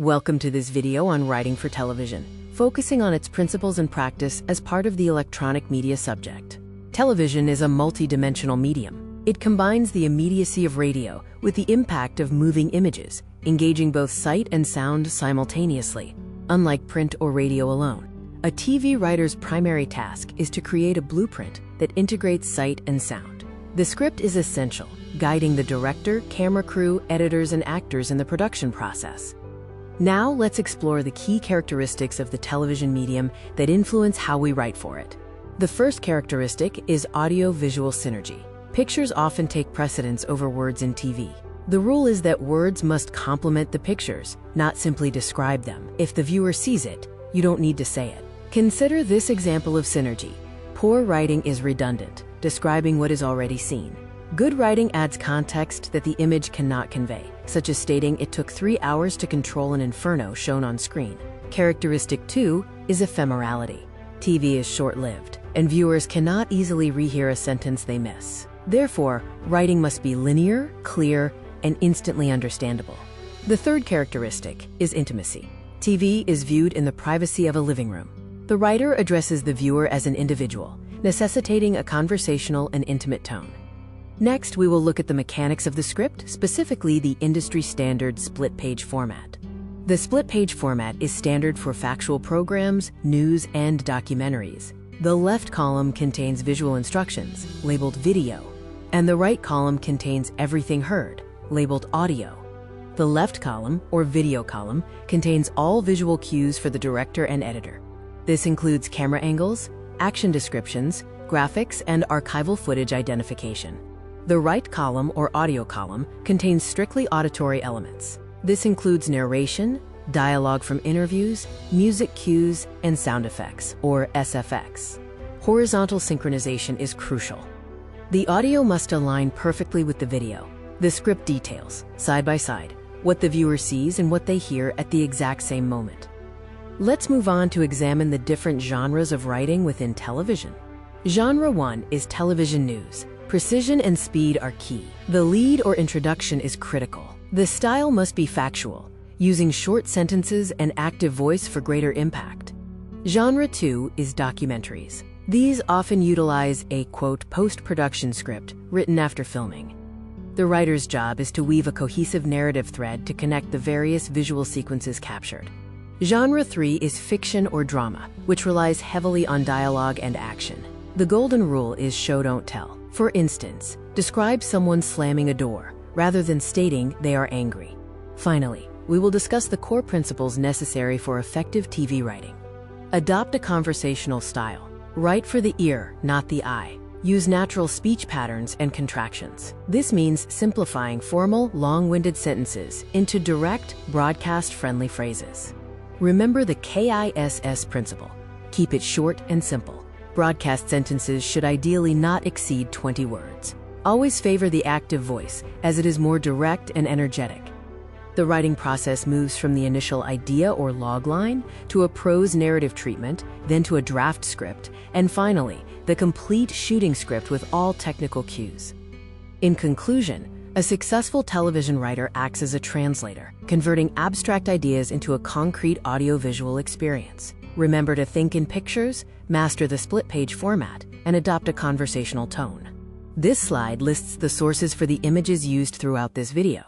Welcome to this video on writing for television, focusing on its principles and practice as part of the electronic media subject. Television is a multi-dimensional medium. It combines the immediacy of radio with the impact of moving images, engaging both sight and sound simultaneously, unlike print or radio alone. A TV writer's primary task is to create a blueprint that integrates sight and sound. The script is essential, guiding the director, camera crew, editors, and actors in the production process. Now let's explore the key characteristics of the television medium that influence how we write for it. The first characteristic is audio-visual synergy. Pictures often take precedence over words in TV. The rule is that words must complement the pictures, not simply describe them. If the viewer sees it, you don't need to say it. Consider this example of synergy. Poor writing is redundant, describing what is already seen. Good writing adds context that the image cannot convey, such as stating it took 3 hours to control an inferno shown on screen. Characteristic 2 is ephemerality. TV is short-lived, and viewers cannot easily rehear a sentence they miss. Therefore, writing must be linear, clear, and instantly understandable. The third characteristic is intimacy. TV is viewed in the privacy of a living room. The writer addresses the viewer as an individual, necessitating a conversational and intimate tone. Next, we will look at the mechanics of the script, specifically the industry-standard split-page format. The split-page format is standard for factual programs, news, and documentaries. The left column contains visual instructions, labeled video, and the right column contains everything heard, labeled audio. The left column, or video column, contains all visual cues for the director and editor. This includes camera angles, action descriptions, graphics, and archival footage identification. The right column, or audio column, contains strictly auditory elements. This includes narration, dialogue from interviews, music cues, and sound effects, or SFX. Horizontal synchronization is crucial. The audio must align perfectly with the video. The script details, side by side, what the viewer sees and what they hear at the exact same moment. Let's move on to examine the different genres of writing within television. Genre 1 is television news. Precision and speed are key. The lead or introduction is critical. The style must be factual, using short sentences and active voice for greater impact. Genre 2 is documentaries. These often utilize a, quote, post-production script written after filming. The writer's job is to weave a cohesive narrative thread to connect the various visual sequences captured. Genre 3 is fiction or drama, which relies heavily on dialogue and action. The golden rule is show don't tell. For instance, describe someone slamming a door, rather than stating they are angry. Finally, we will discuss the core principles necessary for effective TV writing. Adopt a conversational style. Write for the ear, not the eye. Use natural speech patterns and contractions. This means simplifying formal, long-winded sentences into direct, broadcast-friendly phrases. Remember the KISS principle. Keep it short and simple. Broadcast sentences should ideally not exceed 20 words. Always favor the active voice, as it is more direct and energetic. The writing process moves from the initial idea or log line to a prose narrative treatment, then to a draft script, and finally, the complete shooting script with all technical cues. In conclusion, a successful television writer acts as a translator, converting abstract ideas into a concrete audio-visual experience. Remember to think in pictures, master the split-page format, and adopt a conversational tone. This slide lists the sources for the images used throughout this video.